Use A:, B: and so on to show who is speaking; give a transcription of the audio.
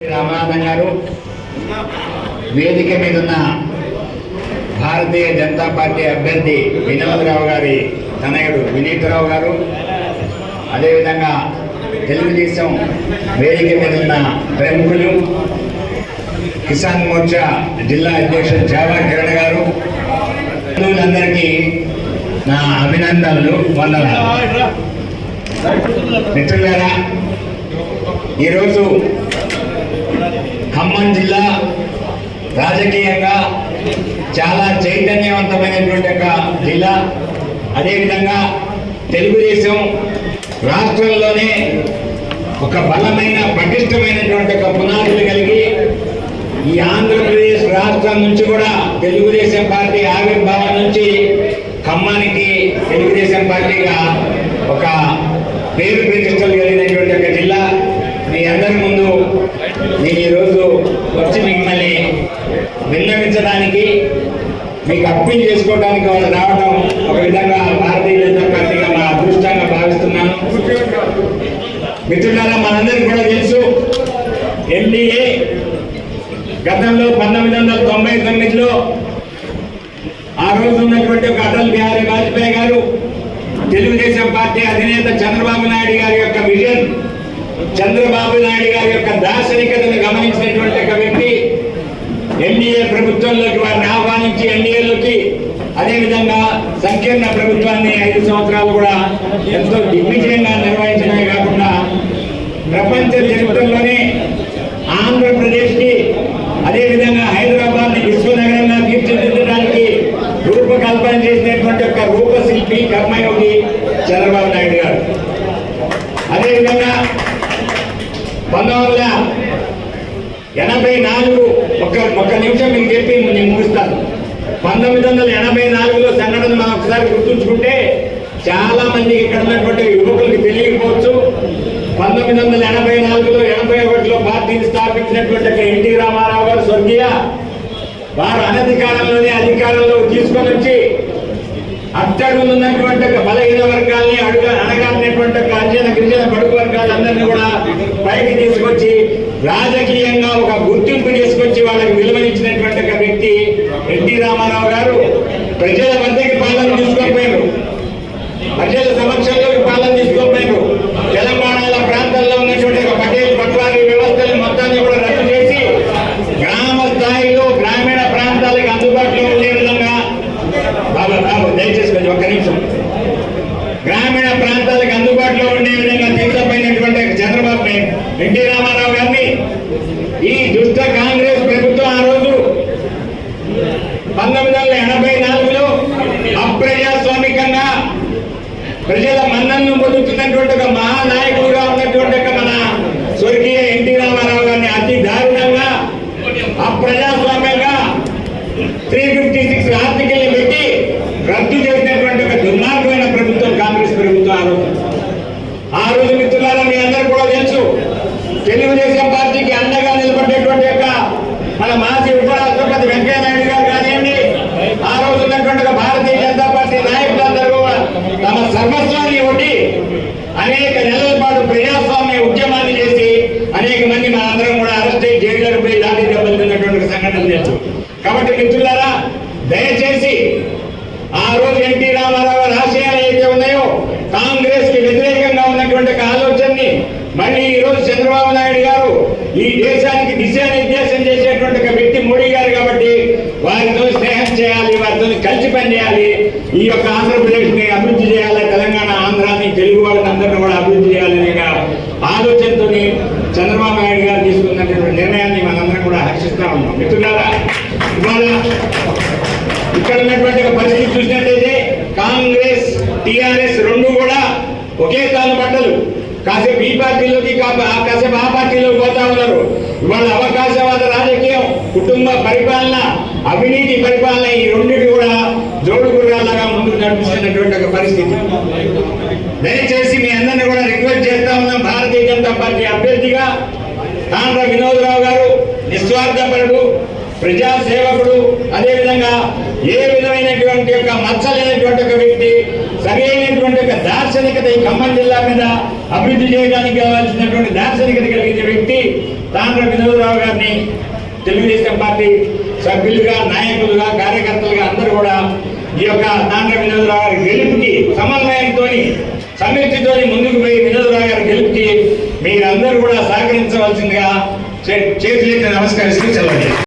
A: రామనాథన్ గారు, వేదిక మీద ఉన్న భారతీయ జనతా పార్టీ అభ్యర్థి వినోదరావు గారి తనయుడు వినీతరావు గారు, అదేవిధంగా తెలుగుదేశం వేదిక మీద ఉన్న ప్రముఖులు, కిసాన్ మోర్చా జిల్లా అధ్యక్షుడు జావా కిరణ్ గారు, అందరికీ నా అభినందనలు, వందనాలు. మిత్రులారా, ఈరోజు ఖమ్మం జిల్లా రాజకీయంగా చాలా చైతన్యవంతమైనటువంటి ఒక జిల్లా. అదేవిధంగా తెలుగుదేశం రాష్ట్రంలోనే ఒక బలమైన పటిష్టమైనటువంటి ఒక పునాదులు కలిగి ఈ ఆంధ్రప్రదేశ్ రాష్ట్రం నుంచి కూడా తెలుగుదేశం పార్టీ ఆవిర్భావం నుంచి ఖమ్మానికి తెలుగుదేశం పార్టీగా ఒక పేరు ప్రతిష్టలు కలిగినటువంటి ఒక జిల్లా. మీ అందరి ముందు నేను ఈరోజు వచ్చి మిమ్మల్ని విన్నవించడానికి, మీకు అప్పీల్ చేసుకోవడానికి వాళ్ళు రావడం ఒక విధంగా భారతీయ జనతా పార్టీగా మా అదృష్టంగా భావిస్తున్నాను. మిత్రులారా, మనందరికీ కూడా తెలుసు, ఎన్డీఏ గతంలో 1999లో ఆ రోజు ఉన్నటువంటి ఒక అటల్ బిహారీ వాజ్పేయి గారు, తెలుగుదేశం పార్టీ అధినేత చంద్రబాబు నాయుడు గారి యొక్క విజన్, చంద్రబాబు నాయుడు గారి యొక్క దార్శనికతను గమనించినటువంటి ఒక వ్యక్తి ఎన్డీఏ ప్రభుత్వంలోకి వారిని ఆహ్వానించి ఎన్డీఏలోకి, అదేవిధంగా సంకీర్ణ ప్రభుత్వాన్ని 5 సంవత్సరాలు కూడా ఎంతో దిగ్విజయంగా నిర్వహించడమే కాకుండా ప్రపంచ చరిత్రలోనే ఆంధ్రప్రదేశ్కి, అదేవిధంగా హైదరాబాద్ని విశ్వనగరంగా తీర్చిదిద్దడానికి రూపకల్పన చేసినటువంటి ఒక రూపశిల్పి, కర్మయోగి చంద్రబాబు నాయుడు గారు. అదేవిధంగా 1984 ఒక్క నిమిషం మీకు చెప్పి నేను ముగిస్తాను. 1984లో సంఘటన మనం ఒకసారి గుర్తుంచుకుంటే చాలా మందికి ఇక్కడ ఉన్నటువంటి యువకులకు తెలియకపోవచ్చు. 1984లో 81లో పార్టీని స్థాపించినటువంటి ఎన్టీ రామారావు గారు స్వర్గీయ, వారు అనధికారంలోనే అధికారంలో తీసుకొని వచ్చి అట్టడున్నటువంటి బలహీన వర్గాల్ని, అణగారినటువంటి అంజన గిరిజన బడుగు వర్గాలందరినీ కూడా పైకి తీసుకొచ్చి రాజకీయంగా ఒక గుర్తింపు తీసుకొచ్చి వాళ్ళకి విలువనిచ్చినటువంటి ఒక వ్యక్తి ఎన్టీ రామారావు గారు. ప్రజల మధ్యకి పాలన తీసుకోకపోయారు, ప్రజల సమక్షంలోకి పాలన తీసుకోకపోయారు. తెలంగాణ ప్రాంతాల్లో ఉన్నటువంటి ఒక పటేల్ పట్వారీ వ్యవస్థలు మొత్తాన్ని కూడా రద్దు చేసి గ్రామ స్థాయిలో గ్రామీణ ప్రాంతాలకు అందుబాటులో ఉండే విధంగా, దయచేసి ఒక్క నిమిషం, గ్రామీణ ప్రాంతాలకు అందుబాటులో ఉండే విధంగా తీసుకుపోయినటువంటి చంద్రబాబు ఎన్టీ రామారావు గారిని ఈ దుష్ట కాంగ్రెస్ ప్రభుత్వం ఆ రోజు 1984లో అప్రజాస్వామికంగా ప్రజల మన్ననను పొందుతున్నటువంటి ఒక మహానాయకుడుగా ఉన్నటువంటి మన స్వర్గీయ ఎన్టీ రామారావు గారిని అతి దారుణంగా అప్రజాస్వామ్యంగా 356 ఆర్టికల్ని పెట్టి రద్దు చేసినటువంటి ఒక దుర్మార్గమైన ప్రభుత్వం కాంగ్రెస్ ప్రభుత్వం ఆ రోజు. మిత్రులారా, మీ అందరూ కూడా తెలుసు, తెలుగుదేశం పార్టీకి అండగా నిలబడేటువంటి యొక్క మన మాజీ ఉపరాష్ట్రపతి వెంకయ్య నాయుడు గారు కానివ్వండి, ఆ రోజు ఉన్నటువంటి భారతీయ జనతా పార్టీ నాయకులందరూ కూడా తమ సర్వస్వాన్ని ఒడ్డి అనేక నెలల పాటు ప్రజాస్వామ్య ఉద్యమాన్ని చేసి అనేక మంది మనందరం కూడా అరెస్ట్ అయ్యి జైళ్లకు పోయి లాఠీ దెబ్బలు తిన్నటువంటి సంఘటనలు తెలుసు. కాబట్టి మిత్రులారా, దయచేసి ఆ రోజు ఎన్టీ రామారావు ఆశయాలు ఏవైతే ఉన్నాయో కాంగ్రెస్ కి వ్యతిరేకంగా ఉన్నటువంటి ఆలోచనని మళ్ళీ ఈ రోజు చంద్రబాబు నాయుడు గారు ఈ దేశానికి దిశానిర్దేశం చేసేటువంటి ఒక వ్యక్తి మోడీ గారు. కాబట్టి వారితో స్నేహం చేయాలి, వారితో కలిసి పనిచేయాలి, ఈ యొక్క ఆంధ్రప్రదేశ్ ని అభివృద్ధి చేయాలి, తెలంగాణ ఆంధ్రాని తెలుగు వాళ్ళని అందరినీ కూడా అభివృద్ధి చేయాలనే ఆలోచనతో చంద్రబాబు నాయుడు గారు తీసుకున్నటువంటి నిర్ణయాన్ని మనందరం కూడా హర్షిస్తా ఉన్నాం. మిత్రులారా, ఇవాళ ఇక్కడ ఉన్నటువంటి పరిస్థితి చూసినట్లయితే కాంగ్రెస్ టిఆర్ఎస్ రెండు కూడా ఒకే తాను బట్టలు, కాసేపు ఈ పార్టీలోకి కాసేపు ఆ పార్టీలోకి పోతా ఉన్నారు. ఇవాళ అవకాశవాద రాజకీయం, కుటుంబ పరిపాలన, అవినీతి పరిపాలన, ఈ రెండింటి కూడా జోడు గుర్రాలాగా ముందుకు నడిపిస్తున్నటువంటి ఒక పరిస్థితి. దయచేసి మీ అందరినీ కూడా రిక్వెస్ట్ చేస్తా ఉన్నాం, భారతీయ జనతా పార్టీ అభ్యర్థిగా కాండ్ర వినోదరావు గారు నిస్వార్థపరుడు, ప్రజాసేవకుడు, అదేవిధంగా ఏ విధమైనటువంటి యొక్క మచ్చలేనటువంటి ఒక వ్యక్తి, సరైనటువంటి ఒక దార్శనికత ఈ ఖమ్మం జిల్లా మీద అభివృద్ధి చేయడానికి కావాల్సినటువంటి దార్శనికత కలిగించే వ్యక్తి తాండ్ర వినోదరావు గారిని తెలుగుదేశం పార్టీ సభ్యులుగా, నాయకులుగా, కార్యకర్తలుగా అందరూ కూడా ఈ యొక్క తాండ్ర వినోదరావు గారి గెలుపుకి సమన్వయంతో, సమిష్టితో ముందుకు పోయి వినోదరావు గారి గెలుపుకి మీరందరూ కూడా సహకరించవలసిందిగా చేతులెత్తి నమస్కరిస్తూ సెలవు.